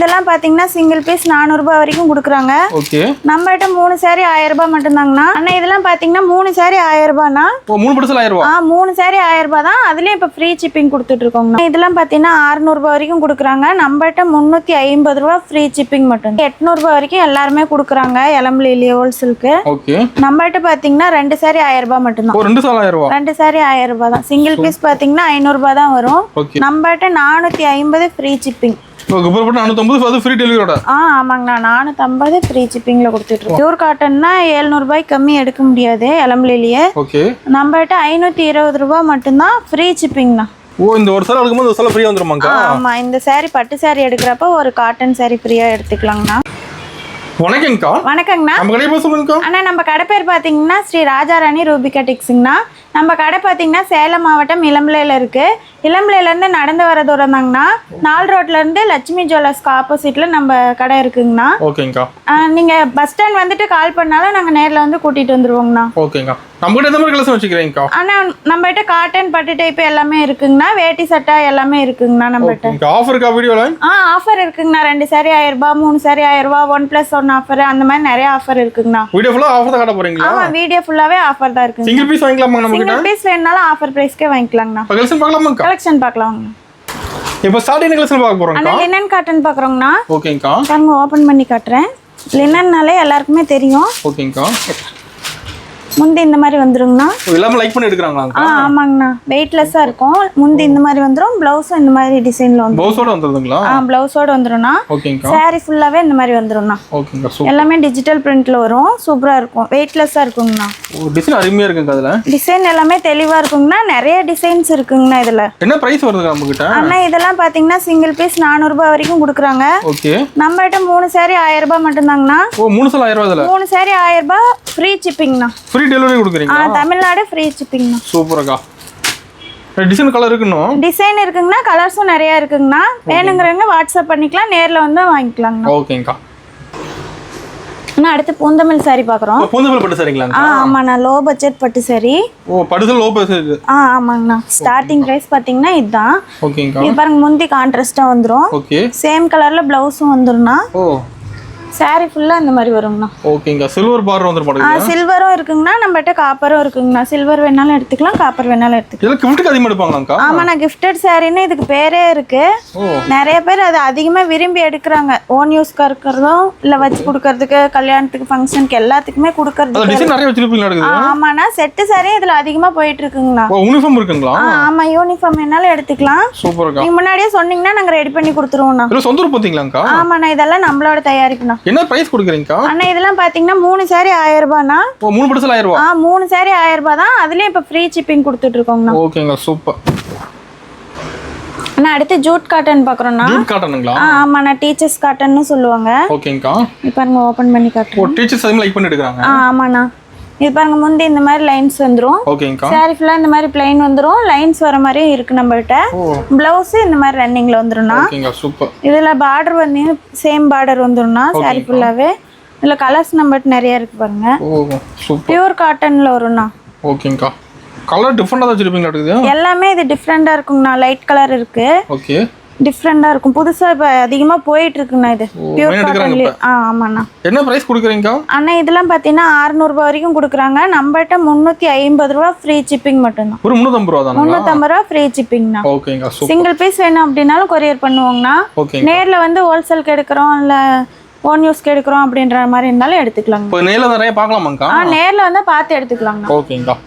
இதெல்லாம் பாத்தீங்கன்னா single piece 400 ரூபாய் வரைக்கும் கொடுக்குறாங்க. ஓகே. நம்மகிட்ட 3 saree 1000 ரூபாய் மட்டும் தாங்கண்ணா. அண்ணா இதெல்லாம் பாத்தீங்கன்னா 3 saree 1000 ரூபாய்னா. ஓ 3 பீஸ் 1000 ரூபாய். 3 saree 1000 ரூபாய் தான். அதுலயே இப்ப ஃப்ரீ ஷிப்பிங் கொடுத்துட்டு இருக்கோங்க. இதெல்லாம் பாத்தீங்கன்னா 600 ரூபாய் வரைக்கும் கொடுக்குறாங்க. நம்மகிட்ட 350 ரூபாய் ஃப்ரீ ஷிப்பிங் மட்டும். 800 ரூபாய் வரைக்கும் எல்லாருமே கொடுக்குறாங்க எலம்பிலியே ஹோல்சேலுக்கு. ஓகே. நம்மகிட்ட பாத்தீங்கன்னா 2 saree 1000 ரூபாய் மட்டும் தான். ஓ 2 saree 1000 ரூபாய். 2 saree 1000 ரூபாய் தான். சிங்கிள் பீஸ் பாத்தீங்கன்னா 500 ரூபாய் தான் வரும். நம்மகிட்ட 450 ஃப்ரீ ஷிப்பிங். ஓகே. இப்போ 450 அது ஃப்ரீ டெலிவரியோட. ஆமாங்கண்ணா 450 ஃப்ரீ ஷிப்பிங்ல கொடுத்துட்டு இருக்கோம். பியூர் காட்டன்னா 700 ரூபாய் கம்மி எடுக்க முடியாது எலம்பிலியே. ஓகே. நம்மகிட்ட 520 ரூபாய் மட்டும் தான் ஃப்ரீ ஷிப்பிங்ண்ணா. ஓ இந்த ஒரு saree எடுக்கும்போது ஒரு saree ஃப்ரீயா வந்துருமாங்க? ஆமா இந்த saree பட்டு saree எடுக்கிறப்ப ஒரு காட்டன் saree ஃப்ரீயா எடுத்துக்கலாங்கண்ணா. வணக்கம்க்கா. வணக்கங்கண்ணா. நம்ம கடை பேர் சொல்லுங்கக்கா. அண்ணா நம்ம கடை பேர் பாத்தீங்கன்னா ஸ்ரீ ராஜாராணி ரூபிகா டெக்ஸுங்கண்ணா. நம்ம கடை பாத்தீங்கன்னா சேலம் மாவட்டம் இளம்பிள்ளையில இருக்கு. இளம்பிள்ளையில இருந்து நடந்து வர தூரம் தாங்கண்ணா. 4 ரோட்ல இருந்து லட்சுமி ஜுவல்லர்ஸ்க்கு ஆப்போசிட்ல நம்ம கடை இருக்குங்கண்ணா. ஓகேங்கா. நீங்க பஸ் ஸ்டாண்ட் வந்துட்டு கால் பண்ணாலும் நாங்க நேர்ல வந்து கூட்டிட்டு வந்துருவோங்கண்ணா. ஓகேங்கா. நம்ம கிட்ட எந்த மாதிரி கலெக்ஷன் வச்சிருக்கீங்கக்கா? அண்ணா நம்ம கிட்ட காட்டன் பட்டு டைப் எல்லாமே இருக்குங்கண்ணா. வேட்டி சட்டை எல்லாமே இருக்குங்கண்ணா நம்ம கிட்ட. ஆஃபர் இருக்கா வீடியோல? ஆஃபர் இருக்குங்கண்ணா. 2 saree 1000 ரூபாய், 3 saree 1000 ரூபாய், 1+1 ஆஃபர் அந்த மாதிரி நிறைய ஆஃபர் இருக்குங்கண்ணா. வீடியோ ஃபுல்லா ஆஃபர் தான் காட்ட போறீங்களா? ஆமா வீடியோ ஃபுல்லாவே ஆஃபர் தான் இருக்குங்க. சிங்கிள் பீஸ் வாங்கலாமா நம்ம கிட்ட? சிங்கிள் பீஸ் வேணாலும் ஆஃபர் பிரைஸ்க்கே வாங்கிக்கலாங்கண்ணா. கலெக்ஷன் பார்க்கலாமாக்கா? கலெக்ஷன் பார்க்கலாம்ங்க. இப்போ ஸ்டார்டிங் கலெக்ஷன் பார்க்க போறோம்க்கா. அண்ணா லினன் காட்டன் பார்க்கறோம்னா. ஓகேங்கா. நான் ஓபன் பண்ணி காட்டுறேன். லினன்னாலே எல்லாருக்குமே தெரியும். ஓகேங்கா. முந்தி இந்த மாதிரி வந்துருங்கண்ணா. எல்லாமே லைக் பண்ணி எடுக்கறாங்களாங்கா? ஆமாங்கண்ணா. வெயிட்லெஸ்ஸா இருக்கும். முந்தி இந்த மாதிரி வந்துரும். ப்ளவுஸும் இந்த மாதிரி டிசைன்ல வந்துரும். ப்ளவுஸோட வந்துருதுங்களா? ப்ளவுஸோட வந்துரும்ண்ணா. ஓகேங்கா. saree ஃபுல்லாவே இந்த மாதிரி வந்துரும்ண்ணா. ஓகேங்கா. சூப்பர். எல்லாமே டிஜிட்டல் பிரிண்ட்ல வரும். சூப்பரா இருக்கும். வெயிட்லெஸ்ஸா இருக்குங்கண்ணா. ஓ டிசைன் அருமையா இருக்குங்க அதுல. டிசைன் எல்லாமே தெளிவா இருக்குங்கண்ணா. நிறைய டிசைன்ஸ் இருக்குங்கண்ணா இதுல. என்ன பிரைஸ் வருது நம்ம கிட்ட? அண்ணா இதெல்லாம் பாத்தீங்கன்னா சிங்கிள் பீஸ் 400 ரூபாய் வரைக்கும் கொடுக்குறாங்க. ஓகே. நம்மகிட்ட 3 saree 1000 ரூபாய் மட்டும் தாங்கண்ணா. ஓ 3 saree 1000 ரூபாய் அதுல. 3 saree 1000 ரூபாய் ஃப்ரீ ஷிப்பிங்ண்ணா. ஃப்ரீ டெலிவரி கொடுக்குறீங்க? தமிழ்நாடு ஃப்ரீ ஷிப்பிங்ண்ணா. சூப்பர்க்கா. டிசைன் கலர் இருக்குன்னு? டிசைன் இருக்குங்கண்ணா. கலர்ஸும் நிறைய இருக்குங்கண்ணா. வேணுங்கிறவங்க வாட்ஸ்அப் பண்ணிக்கலாம். நேர்ல வந்து வாங்கிக்கலாங்கண்ணா. ஓகேங்கா. அடுத்து பூந்தமிழ் saree பாக்குறோம். பூந்தமிழ் பட்டு சாரிங்களாங்க? ஆமாண்ணா. லோ பட்ஜெட் பட்டு saree. ஓ பட்டுல லோ பட்ஜெட். ஆமாங்கண்ணா. ஸ்டார்டிங் பிரைஸ் பாத்தீங்கன்னா இதுதான். ஓகேங்கா. இது பாருங்க முந்தி கான்ட்ராஸ்டா வந்துரும். ஓகே. சேம் கலர்ல ப்ளவுஸும் வந்துரும்ண்ணா. ஓ saree ஃபுல்லா இந்த மாதிரி வரும்ண்ணா. ஓகேங்கா. சில்வர் பார்டர் வந்துற மாட்டேங்குது. சில்வரும் இருக்குங்கண்ணா. நம்மகிட்ட காப்பரும் இருக்குங்கண்ணா. சில்வர் வேணாலும் எடுத்துக்கலாம், காப்பர் வேணாலும் எடுத்துக்கலாம். இதெல்லாம் கிஃப்ட்டுக்கு அதிகமாக எடுப்பாங்களாங்கா? ஆமாண்ணா. கிஃப்டட் சாரின்னு இதுக்கு பேரே இருக்கு. நிறைய பேர் அதை அதிகமாக விரும்பி எடுக்கிறாங்க. ஓன் யூஸ்க்காக இருக்கிறதும் இல்லை வச்சு கொடுக்கறதுக்கு, கல்யாணத்துக்கு, ஃபங்க்ஷனுக்கு எல்லாத்துக்குமே கொடுக்கறது. டிசைன் நிறைய வச்சிருப்பீங்க. ஆமாண்ணா. செட்டு சாரி இதில் அதிகமாக போயிட்டு இருக்குங்கண்ணா. யூனிஃபார்ம் இருக்குங்களா? ஆமாம் யூனிஃபார்ம் வேணாலும் எடுத்துக்கலாம். சூப்பர்க்கா. நீங்கள் முன்னாடியே சொன்னீங்கன்னா நாங்கள் ரெடி பண்ணி கொடுத்துருவோம்ண்ணா. சொந்த ஊர் பார்த்தீங்களாங்கா? ஆமாண்ணா. இதெல்லாம் நம்மளோட தயாரிப்புண்ணா. என்ன பிரைஸ் கொடுக்குறீங்கக்கா? அண்ணா இதெல்லாம் பார்த்தீங்கன்னா 3 saree 1000 ரூபாய்ண்ணா. ஓ 3 பட்டு 1000 ரூபாய். 3 saree 1000 ரூபாய் தான். அதுலயும் இப்ப ஃப்ரீ ஷிப்பிங் கொடுத்துட்டு இருக்கோங்கண்ணா. ஓகேங்க. சூப்பர். அண்ணா அடுத்து ஜூட் காட்டன் பாக்குறோம்னா. ஜூட் காட்டனுங்களா? ஆமாண்ணா. டீச்சர்ஸ் காட்டன்னு சொல்லுவாங்க. ஓகேங்கா. இப்போ பாருங்க ஓபன் பண்ணி காட்டுறேன். ஓ டீச்சர்ஸ் அதிகமாக லைக் பண்ணி எடுக்கறாங்க. ஆமாண்ணா. இது பாருங்க முந்தி இந்த மாதிரி லைன்ஸ் வந்துரும். ஓகேங்கா. saree ஃபுல்லா இந்த மாதிரி plain வந்துரும். லைன்ஸ் வர மாதிரி இருக்கு நம்மகிட்ட. ப்ளவுஸ் இந்த மாதிரி ரன்னிங்ல வந்துரும்ண்ணா. ஓகேங்கா. சூப்பர். இதுல பார்டர் வந்து சேம் பார்டர் வந்துரும்ண்ணா. saree ஃபுல்லாவே. இதுல கலர்ஸ் நம்மகிட்ட நிறைய இருக்கு பாருங்க. ஓ சூப்பர். பியூர் காட்டன்ல வரும்ண்ணா. ஓகேங்கா. கலர் டிஃபரெண்டா வச்சிருப்பீங்களா இருக்குது? எல்லாமே இது டிஃபரெண்டா இருக்குங்கண்ணா. லைட் கலர் இருக்கு. ஓகே. டிஃபரெண்டா இருக்கும். புதுசா இப்ப அதிகமா போயிட்டு இருக்குண்ணா இது. பியூர் காட்டன்ல. ஆமாண்ணா. என்ன பிரைஸ் கொடுக்குறீங்க? அண்ணா இதெல்லாம் பாத்தீங்கன்னா 600 ரூபாய் வரைக்கும் கொடுக்குறாங்க. நம்மகிட்ட 350 ரூபாய் ஃப்ரீ ஷிப்பிங் மட்டும்தான். ஒரு 350 ரூபாய் தானா? 350 ரூபாய் ஃப்ரீ ஷிப்பிங்ண்ணா. ஓகேங்க. சூப்பர். சிங்கிள் பீஸ் வேணும் அப்படினாலும் கொரியர் பண்ணுவாங்கண்ணா. நேர்ல வந்து ஹோல்சேலுக்கு எடுக்கிறோம் இல்ல ஓன் யூஸ்க்கு எடுக்கிறோம் அப்படின்ற மாதிரி இருந்தாலும் எடுத்துக்கலாங்க. இப்போ நேர்ல நிறைய பார்க்கலாமாங்கா? நேர்ல வந்து பார்த்து எடுத்துக்கலாங்கண்ணா. ஓகேங்கா.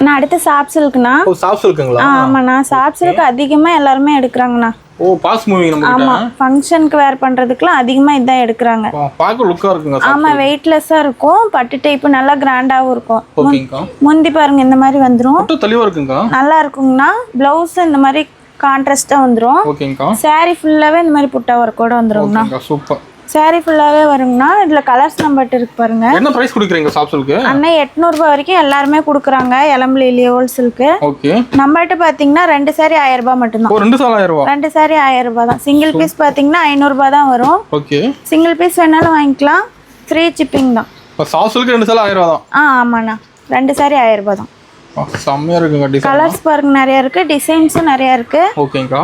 நான் அடுத்து சாப் சில்க்ண்ணா. ஓ சாப் சில்க்குங்களா? ஆமாண்ணா. சாப் சில்க் அதிகமா எல்லாருமே எடுக்கிறாங்கண்ணா. ஓ பாஸ் மூவிங் நம்ம கிட்ட. ஆமா ஃபங்க்ஷனுக்கு வேர் பண்றதுக்குலாம் அதிகமா இதான் எடுக்கறாங்க. பாக்க லுக்கா இருக்குங்க. ஆமா வெயிட்லெஸ்ஸா இருக்கும். பட்டு டைப் நல்லா கிராண்டாவும் இருக்கும். ஓகேங்கா. முந்தி பாருங்க இந்த மாதிரி வந்துரும். பட்டு தெளிவா இருக்குங்க. நல்லா இருக்குங்கண்ணா. ப்ளவுஸ் இந்த மாதிரி கான்ட்ராஸ்டா வந்துரும். ஓகேங்கா. saree ஃபுல்லாவே இந்த மாதிரி புட்டா வர்க்கோட வந்துருங்கண்ணா. ஓகேங்கா. சூப்பர். saree ஃபுல்லாவே வருங்கண்ணா. இதுல கலர்ஸ் நம்மட்ட இருக்கு பாருங்க. என்ன பிரைஸ் கொடுக்குறீங்க சாப் சில்க்கு? அண்ணா 800 ரூபாய் வரைக்கும் எல்லாரும் கொடுக்குறாங்க எலம்பிலியே ஹோல்சேலுக்கு. ஓகே. நம்மட்ட பாத்தீங்கன்னா 2 saree 1000 ரூபாய் மட்டும் தான். ஓ 2 saree 1000 ரூபாய். 2 saree 1000 ரூபாய் தான். சிங்கிள் பீஸ் பாத்தீங்கன்னா 500 ரூபாய் தான் வரும். ஓகே. சிங்கிள் பீஸ் வேணாலும் வாங்கிக்கலாம். ஃப்ரீ ஷிப்பிங் தான். இப்போ சாப் சில்க்கு 2 saree 1000 ரூபாய் தான். ஆமாண்ணா. 2 saree 1000 ரூபாய் தான். செம்மையா இருக்குங்க டிசைன். கலர்ஸ் பாருங்க நிறைய இருக்கு. டிசைன்ஸும் நிறைய இருக்கு. ஓகேங்கா.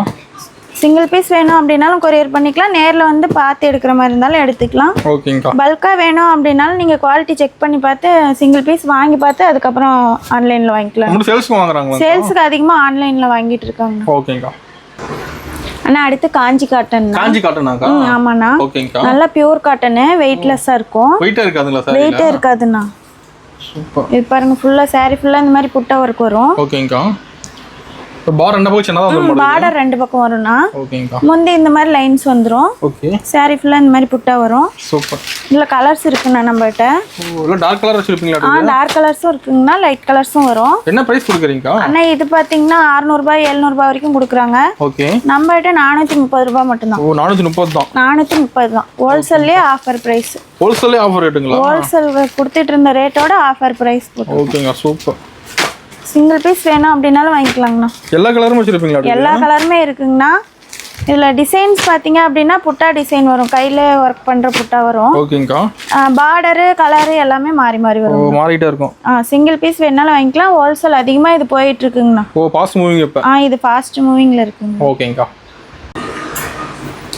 சிங்கிள் பீஸ் வேணும் அப்படின்னாலும் கொரியர் பண்ணிக்கலாம், நேரில் வந்து பார்த்து எடுக்கிற மாதிரி இருந்தாலும் எடுத்துக்கலாம். ஓகேங்கக்கா. பல்காக வேணும் அப்படின்னாலும் நீங்கள் குவாலிட்டி செக் பண்ணி பார்த்து சிங்கிள் பீஸ் வாங்கி பார்த்து அதுக்கப்புறம் ஆன்லைனில் வாங்கிக்கலாம். நம்ம சேல்ஸ்க்கு வாங்குறாங்களா? சேல்ஸுக்கு அதிகமாக ஆன்லைனில் வாங்கிட்டு இருக்காங்க. ஓகேங்கக்கா. அண்ணா அடுத்து காஞ்சி காட்டன். காஞ்சி காட்டனாக்கா? ஆமாண்ணா. ஓகேங்கக்கா. நல்லா பியூர் காட்டனு, வெயிட்லெஸ்ஸாக இருக்கும். வெயிட்டாக இருக்காதுங்களா சார்? வெயிட்டே இருக்காதுண்ணா. சூப்பர். இது பாருங்க, ஃபுல்லாக சாரி ஃபுல்லாக இந்த மாதிரி புட்டா ஒர்க் வரும். ஓகேங்கக்கா. பார் ரெண்டு பக்கம் சின்னதா வரும். பார்டர் ரெண்டு பக்கம் வரும்னா. ஓகேங்கக்கா. முந்தி இந்த மாதிரி லைன்ஸ் வந்துரும். ஓகே. சாரி ஃபுல்லா இந்த மாதிரி புட்டா வரும். சூப்பர். இதுல கலர்ஸ் இருக்குண்ணா நம்மகிட்ட. இல்ல டார்க் கலர் வச்சிருப்பீங்களா? டார்க் கலர்ஸும் இருக்குங்கண்ணா, லைட் கலர்ஸும் வரும். என்ன பிரைஸ் கொடுக்குறீங்கக்கா? அண்ணா இது பாத்தீங்கன்னா 600 ரூபாய் 700 ரூபாய் வரைக்கும் கொடுக்குறாங்க. ஓகே. நம்மகிட்ட 430 ரூபாய் மட்டும் தான். 430 தான். 430 தான். ஹோல்சேல்லே ஆஃபர் பிரைஸ். ஹோல்சேல்லே ஆஃபர் ரேட்டுங்களா? ஹோல்சேல் கொடுத்துட்டு இருந்த ரேட்டோட ஆஃபர் பிரைஸ் போட்டு. ஓகேங்க, சூப்பர். சிங்கிள் பீஸ் வேணும் அப்படின்னாலும் வாங்கிக்கலாங்கண்ணா. எல்லா கலரும் வச்சிருப்பீங்களா? எல்லா கலருமே இருக்குங்கண்ணா. இதில் டிசைன்ஸ் பார்த்தீங்க அப்படின்னா புட்டா டிசைன் வரும், கையில் ஒர்க் பண்ணுற புட்டா வரும். ஓகேங்கக்கா. பார்டரு கலரு எல்லாமே மாறி மாறி வரும். மாறிட்டே இருக்கும். சிங்கிள் பீஸ் வேணாலும் வாங்கிக்கலாம். ஹோல்சேல் அதிகமாக இது போயிட்டு இருக்குங்கண்ணா. ஃபாஸ்ட் மூவிங் இப்போ. இது ஃபாஸ்ட் மூவிங்கில் இருக்குங்க. ஓகேங்கக்கா.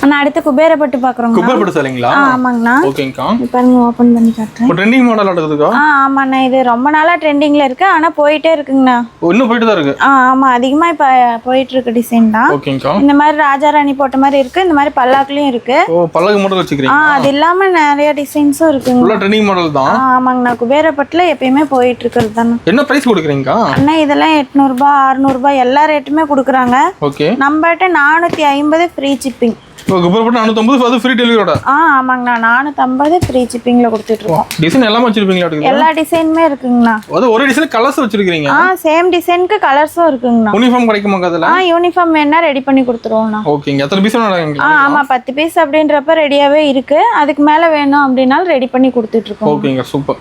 அண்ணா அடுத்து குபேரப்பட்டு பார்க்குறோங்க. குபேரப்பட்டு சரிங்களா? ஆமாங்கண்ணா. ஓகேங்கக்கா. இப்போ ஓப்பன் பண்ணி காட்டுறேன். இப்போ ட்ரெண்டிங் மாடல் நடக்குதுக்கா? ஆமாண்ணா, இது ரொம்ப நாளாக ட்ரெண்டிங்கில் இருக்கு, ஆனால் போயிட்டே இருக்குங்கண்ணா. இன்னும் போயிட்டு தான் இருக்கு. ஆமாம், அதிகமாக இப்போ போயிட்டு இருக்கு டிசைன் தான். ஓகேங்கக்கா. இந்த இந்த மாதிரி ராஜாராணி போட்ட மாதிரி இருக்கு, இந்த மாதிரி பல்லாக்குலையும் இருக்கு. பல்லக்கு மாடல் வச்சுக்கிறீங்க? அது இல்லாமல் நிறைய டிசைன்ஸும் இருக்குங்க. ஃபுல்லா ட்ரெண்டிங் மாடல் தான். ஆமாங்கண்ணா, குபேரப்பட்டில் எப்பயுமே போயிட்டு இருக்கிறது தானே. என்ன பிரைஸ் கொடுக்குறீங்கக்கா? அண்ணா இதெல்லாம் 800 ரூபாய் 600 ரூபாய் எல்லா ரேட்டுமே கொடுக்குறாங்க. ஓகே. நம்மகிட்ட 450 ஃப்ரீ ஷிப்பிங். குபேரப்பட்டு 450 அது ஃப்ரீ டெலிவரியோட? ஆமாங்கண்ணா, 450 ஃப்ரீ ஷிப்பிங்ல கொடுத்துட்டு இருக்கோம். டிசைன் எல்லாமே வச்சிருப்பீங்களா? எல்லா டிசைனுமே இருக்குங்கண்ணா. அது ஒரே டிசைன் கலர்ஸ் வச்சிருக்கீங்க? சேம் டிசைனுக்கு கலர்ஸும் இருக்குங்கண்ணா. யூனிஃபார்ம் கிடைக்குமா அதுல? யூனிஃபார்ம் வேணா ரெடி பண்ணி கொடுத்துருவோம்ண்ணா. ஓகேங்க. எத்தனை பீஸ் வேணும்? ஆமா 10 பீஸ் அப்படின்றப்ப ரெடியாவே இருக்கு. அதுக்கு மேல வேணும் அப்படினாலும் ரெடி பண்ணி கொடுத்துட்டு இருக்கோம். ஓகேங்க, சூப்பர்.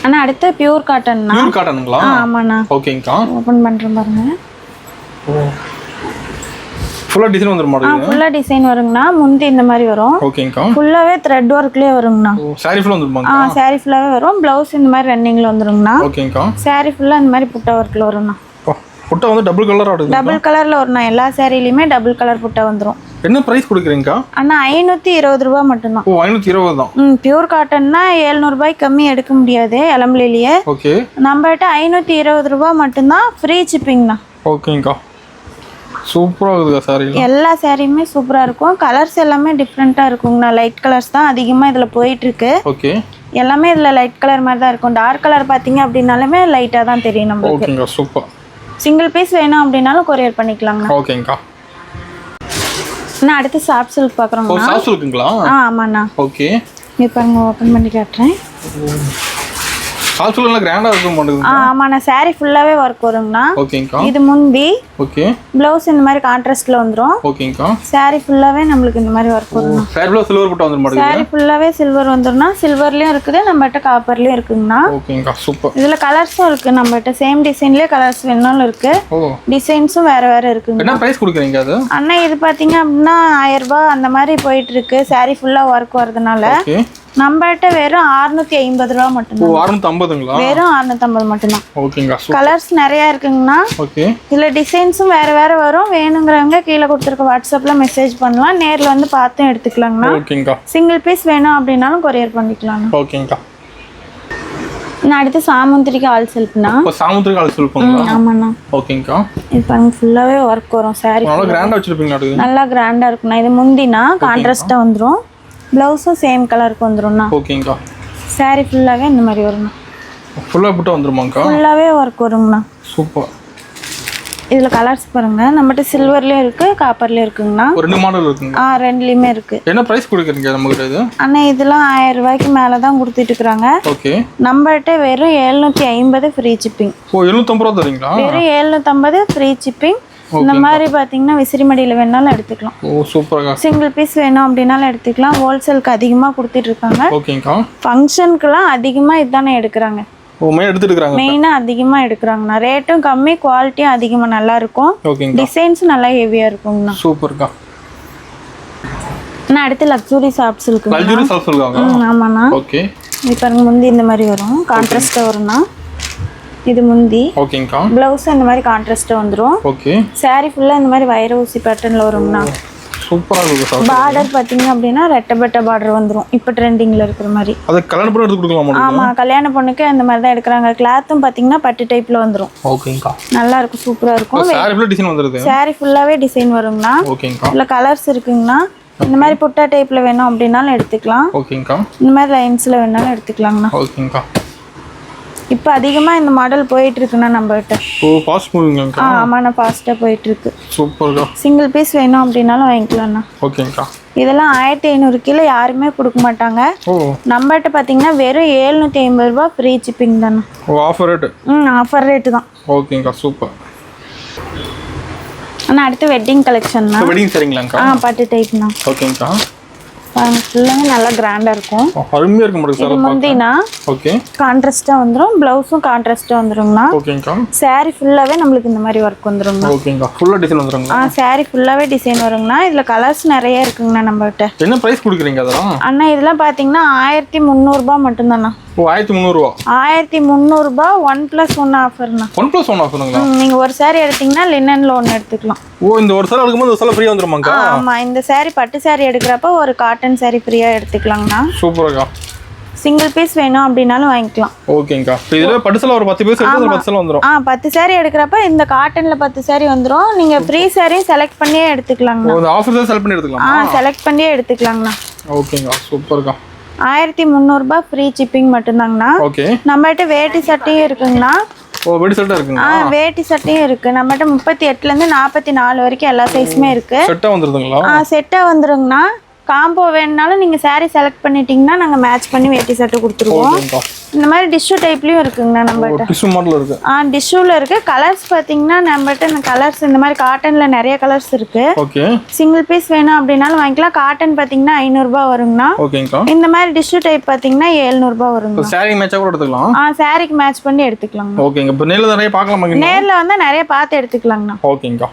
அண்ணா அடுத்து பியூர் காட்டன்ண்ணா. பியூர் காட்டனுங்களா? ஆமாண்ணா. ஓகேங்கக்கா. ஓபன் பண்றேன் பாருங்க. ஃபுல்லா டிசைன் வந்துரும் மாடல்? ஃபுல்லா டிசைன் வருங்கண்ணா. முந்தி இந்த மாதிரி வரும். ஓகேங்கக்கா. ஃபுல்லாவே த்ரெட் ஒர்க்லயே வருங்கண்ணா. சாரி ஃபுல்லா வந்துருமாங்க? சாரி ஃபுல்லாவே வரும். ப்ளவுஸ் இந்த மாதிரி ரன்னிங்ல வந்துருங்கண்ணா. ஓகேங்கக்கா. சாரி ஃபுல்லா இந்த மாதிரி புட்டா ஒர்க்ல வரும்ண்ணா. புட்டா வந்து டபுள் கலர் ஆடுது? டபுள் கலர்ல வரும்ண்ணா. எல்லா சாரிலயுமே டபுள் கலர் புட்டா வந்துரும். என்ன பிரைஸ் கொடுக்குறீங்கக்கா? அண்ணா 520 ரூபாய் மட்டும் தான். 520 தான். பியூர் காட்டன்னா 700 ரூபாய் கம்மி எடுக்க முடியாது இளம்பிலேயே. ஓகே. நம்மகிட்ட 520 ரூபாய் மட்டும் தான், ஃப்ரீ ஷிப்பிங்ண்ணா. ஓகேங்கக்கா. சூப்பரா இருக்குதா சாரி? எல்லா சாரியுமே சூப்பரா இருக்கும். கலர்ஸ் எல்லாமே டிஃப்ரெண்டா இருக்குங்கண்ணா. லைட் கலர்ஸ் தான் அதிகமா இதுல போயிட்டு இருக்கு. ஓகே. எல்லாமே இதுல லைட் கலர் மாதிரி தான் இருக்கும். டார்க் கலர் பாத்தீங்க அப்படின்னாலுமே லைட்டா தான் தெரியும் நமக்கு. ஓகேங்க, சூப்பர். சிங்கிள் பீஸ் வேணும் அப்படினாலும் கொரியர் பண்ணிக்கலாங்க. ஓகேங்கக்கா. நான் அடுத்து சாஃப்ட் சில்க் பாக்குறோங்க. சாஃப்ட் சில்க்குங்களா? ஆமாண்ணா. ஓகே. இப்போ பாருங்க, ஓபன் பண்ணி காட்டுறேன். சாஃப்ட் சில்க் நல்லா கிராண்டா இருக்கும் மாட்டேங்குது. ஆமாண்ணா, சாரி ஃபுல்லாவே ஒர்க் வருங்கண்ணா. ஓகேங்கக்கா. இது முந்தி. ஓகே. ப்ளவுஸ் இந்த மாதிரி கான்ட்ராஸ்ட்ல வந்துரும். ஓகேங்கக்கா. சாரி ஃபுல்லாவே நம்மளுக்கு இந்த மாதிரி ஒர்க் வரும். சாரி ஃபுல்லா சில்வர் புட்டா வந்துரும் மாட்டேங்குது. சாரி ஃபுல்லாவே சில்வர் வந்துரும்னா, சில்வர்லயும் இருக்குது, நம்மகிட்ட காப்பர்லயும் இருக்குங்கண்ணா. ஓகேங்கக்கா, சூப்பர். இதுல கலர்ஸும் இருக்கு நம்மகிட்ட. சேம் டிசைன்லயே கலர்ஸ் வேணாலும் இருக்கு. டிசைன்ஸும் வேற வேற இருக்குங்க. என்ன பிரைஸ் கொடுக்குறீங்க அது? அண்ணா இது பாத்தீங்க அப்படின்னா 1000 ரூபாய் அந்த மாதிரி போயிட்டு இருக்கு. சாரி ஃபுல்லா ஒர்க் வரதுனால ஓகே. நம்மகிட்ட வெறும் 650 ரூபாய் மட்டும்தான். 650ங்களா? வெறும் 650 மட்டும்தான். ஓகேங்க, கலர்ஸ் நிறைய இருக்குங்கண்ணா. ஓகே. இதுல டிசைன்ஸும் வேற வேற வரும். வேணுங்கிறவங்க கீழே கொடுத்துருக்க வாட்ஸ்அப்ல மெசேஜ் பண்ணலாம். நேர்ல வந்து பார்த்தும் எடுத்துக்கலாங்கண்ணா. ஓகேங்கக்கா. சிங்கிள் பீஸ் வேணும் அப்படின்னாலும் கொரியர் பண்ணிக்கலாம். ஓகேங்கக்கா. நான் அடுத்து சாமுந்திரிக்கு ஆல் சில்க்னா. சாமுந்திரிக்கு ஆல் சில்க்குங்களா? ஆமாண்ணா. ஓகேங்கக்கா. இது பாருங்க, ஃபுல்லாவே ஒர்க் வரும். சாரி நல்லா கிராண்டா வச்சிருப்பீங்களா? நல்லா கிராண்டா இருக்குண்ணா. இது முந்தினா கான்ட்ராஸ்டா வந்துரும். ப்ளவுஸும் சேம் கலருக்கு வந்துரும்ண்ணா. ஓகேங்கக்கா. சாரி ஃபுல்லாவே இந்த மாதிரி வரும்ண்ணா. ஃபுல்லா புட்டா வந்துருமாங்கக்கா? ஃபுல்லாவே ஒர்க் வருங்கண்ணா. சூப்பர். இதுல கலர்ஸ் பாருங்க. நம்மகிட்ட சில்வர்லயும் இருக்கு, காப்பர்லயும் இருக்குங்கண்ணா. ரெண்டு மாடல் இருக்குங்க. ரெண்டுலயுமே இருக்கு. என்ன பிரைஸ் கொடுக்குறீங்க நம்மகிட்ட இது? அண்ணா இதெல்லாம் 1000 ரூபாய்க்கு மேல தான் கொடுத்துட்டு இருக்காங்க. ஓகே. நம்மகிட்ட வெறும் 750 ஃப்ரீ ஷிப்பிங். 750 ரூபா தரீங்களா? வெறும் 750 ஃப்ரீ ஷிப்பிங். இந்த மாதிரி பாத்தீங்கன்னா விசிறிமடியில வேணாலும் எடுத்துக்கலாம். சூப்பரா. சிங்கிள் பீஸ் வேணும் அப்படின்னாலும் எடுத்துக்கலாம். ஹோல்சேலுக்கு அதிகமா கொடுத்துட்டு இருக்காங்க. ஓகேங்கக்கா. ஃபங்க்ஷனுக்குலாம் அதிகமா இதுதானே எடுக்கிறாங்க. மெயினா அதிகமா எடுக்கிறாங்கண்ணா. ரேட்டும் கம்மி, குவாலிட்டியும் அதிகமா நல்லா இருக்கும். டிசைன்ஸ் நல்லா ஹெவியா இருக்குங்கண்ணா. சூப்பர்க்கா. நான் அடுத்து luxury soft silk. Luxury soft silk. ஆமாண்ணா. ஓகே. இது பாருங்க, முந்தி இந்த மாதிரி வரும். கான்ட்ராஸ்டா வரும்ண்ணா. இது முந்தி. ஓகேங்கக்கா. ப்ளவுஸ் இந்த மாதிரி கான்ட்ராஸ்ட்டாக வந்துடும். ஓகே. சாரி ஃபுல்லாக இந்த மாதிரி வைர ஊசி பேட்டர்னில் வருங்கண்ணா. சூப்பராக இருக்கும். பார்டர் பார்த்தீங்க அப்படின்னா ரெட்டை பார்டர் வந்துடும். இப்போ ட்ரெண்டிங்கில் இருக்கிற மாதிரி. அது கல்யாண பொண்ணு எடுத்து கொடுக்கலாமா? ஆமாம், கல்யாண பொண்ணுக்கு அந்த மாதிரி தான் எடுக்கிறாங்க. கிளாத்தும் பார்த்தீங்கன்னா பட்டு டைப்பில் வந்துடும். ஓகேங்கக்கா. நல்லா இருக்கும், சூப்பராக இருக்கும். சாரி ஃபுல்லாக டிசைன் வந்துடுது. சாரி ஃபுல்லாகவே டிசைன் வருங்கண்ணா. ஓகேங்கக்கா. இதில் கலர்ஸ் இருக்குங்கண்ணா. இந்த மாதிரி புட்டா டைப்பில் வேணும் அப்படின்னாலும் எடுத்துக்கலாம். ஓகேங்கக்கா. இந்த மாதிரி லைன்ஸில் வேணாலும் எடுத்துக்கலாங்கண்ணா. ஓகேங்கக்கா. இப்போ அதிகமாக இந்த மாடல் போயிட்டு இருக்குண்ணா நம்மகிட்ட. ஓ, ஃபாஸ்ட் மூவிங்கக்கா. ஆமாண்ணா, ஃபாஸ்ட்டாக போயிட்டு இருக்கு. சூப்பர்க்கா. சிங்கிள் பீஸ் வேணும் அப்படின்னாலும் வாங்கிக்கலாம்ண்ணா. ஓகேங்கக்கா. இதெல்லாம் 1500 கிலோ யாருமே கொடுக்க மாட்டாங்க. ஓ, நம்மகிட்ட பார்த்தீங்கன்னா வெறும் 750 ரூபா ஃப்ரீ ஷிப்பிங் தானே. ஓ, ஆஃபர் ரேட்டு. ஆஃபர் ரேட்டு தான். ஓகேங்கக்கா, சூப்பர். அண்ணா அடுத்து வெட்டிங் கலெக்ஷன் தான். வெட்டிங் சரிங்களாங்கக்கா? பட்டு டைப்ண்ணா. ஓகேங்கக்கா. ஃபுல்லாமே நல்லா கிராண்டாக இருக்கும். அருமையாக இருக்கும் மாட்டேங்குது சார். முந்தினா ஓகே, கான்ட்ராஸ்ட்டாக வந்துடும். ப்ளவுஸும் கான்ட்ராஸ்ட்டாக வந்துருங்கண்ணா. ஓகேங்கக்கா. சாரி ஃபுல்லாகவே நம்மளுக்கு இந்த மாதிரி ஒர்க் வந்துருங்கண்ணா. ஓகேங்கக்கா. ஃபுல்லாக டிசைன் வந்துருங்களா? சாரி ஃபுல்லாகவே டிசைன் வருங்கண்ணா. இதில் கலர்ஸ் நிறைய இருக்குங்கண்ணா நம்மகிட்ட. என்ன ப்ரைஸ் கொடுக்குறீங்க அதெல்லாம்? அண்ணா இதெல்லாம் பார்த்தீங்கன்னா 1300 ரூபா மட்டும்தாண்ணா. ஓ, 1300 ரூபா. 1300 ரூபா 1+1 ஆஃபர்ண்ணா. 1+1 ஆஃபருங்களா? நீங்கள் ஒரு சாரி எடுத்தீங்கன்னா லினனில் ஒன்று எடுத்துக்கலாம். ஓ, இந்த ஒரு சாரி எடுக்கும்போது ஒரு சாரி ஃப்ரீயாக வந்துருமாங்கக்கா? ஆமாம், இந்த சாரி பட்டு சாரி எடுக்கிறப்ப ஒரு காட்டன் சாரி ஃப்ரீயாக எடுத்துக்கலாங்கண்ணா. சூப்பர்க்கா. சிங்கிள் பீஸ் வேணும் அப்படின்னாலும் வாங்கிக்கலாம். ஓகேங்கக்கா. இதில் பட்டு சேலை ஒரு 10 பீஸ் எடுத்து 10 சேலை வந்துடும். 10 சாரி எடுக்கிறப்ப இந்த காட்டனில் 10 சாரி வந்துடும். நீங்கள் ஃப்ரீ சாரியும் செலக்ட் பண்ணியே எடுத்துக்கலாங்கண்ணா. இந்த ஆஃபர் தான் செலக்ட் பண்ணி எடுத்துக்கலாம். செலக்ட் பண்ணியே எடுத்துக்கலாங்கண்ணா. ஓகேங்கக்கா, சூப்பர்க்கா. 1300 ரூபா ஃப்ரீ ஷிப்பிங் மட்டும்தாங்கண்ணா. ஓகே. நம்மகிட்ட வேட்டி சட்டையும் இருக்குங்கண்ணா. ஓ, வெடி செட்டாக இருக்குங்களா? வேட்டி சட்டையும் இருக்கு நம்மகிட்ட. 38லேருந்து 44 வரைக்கும் எல்லா சைஸுமே இருக்கு. செட்டாக வந்துருதுங்களா? செட்டாக வந்துருங்கண்ணா. காம்போ வேணுனாலும் நீங்கள் சாரீ செலக்ட் பண்ணிட்டீங்கன்னா நாங்கள் மேட்ச் பண்ணி வேட்டி சட்டை கொடுத்துருவோம். இந்த மாதிரி டிஷ்யூ டைப்லேயும் இருக்குங்கண்ணா நம்மகிட்ட. டிஷ்யூ மாடல் இருக்கு. டிஷ்யூவில் இருக்கு. கலர்ஸ் பார்த்தீங்கன்னா நம்மகிட்ட இந்த கலர்ஸ் இந்த மாதிரி காட்டனில் நிறைய கலர்ஸ் இருக்கு. ஓகே. சிங்கிள் பீஸ் வேணும் அப்படின்னாலும் வாங்கிக்கலாம். காட்டன் பார்த்தீங்கன்னா 500 ரூபா வருங்கண்ணா. ஓகேங்கக்கா. இந்த மாதிரி டிஷ்யூ டைப் பார்த்தீங்கன்னா 700 ரூபா வருங்க. சாரி மேட்சாக கூட எடுத்துக்கலாம். சாரிக்கு மேட்ச் பண்ணி எடுத்துக்கலாங்க. ஓகேங்க. இப்போ நேரில் நிறைய பார்க்கலாமா? நேரில் வந்தால் நிறைய பார்த்து எடுத்துக்கலாங்கண்ணா. ஓகேங்கக்கா.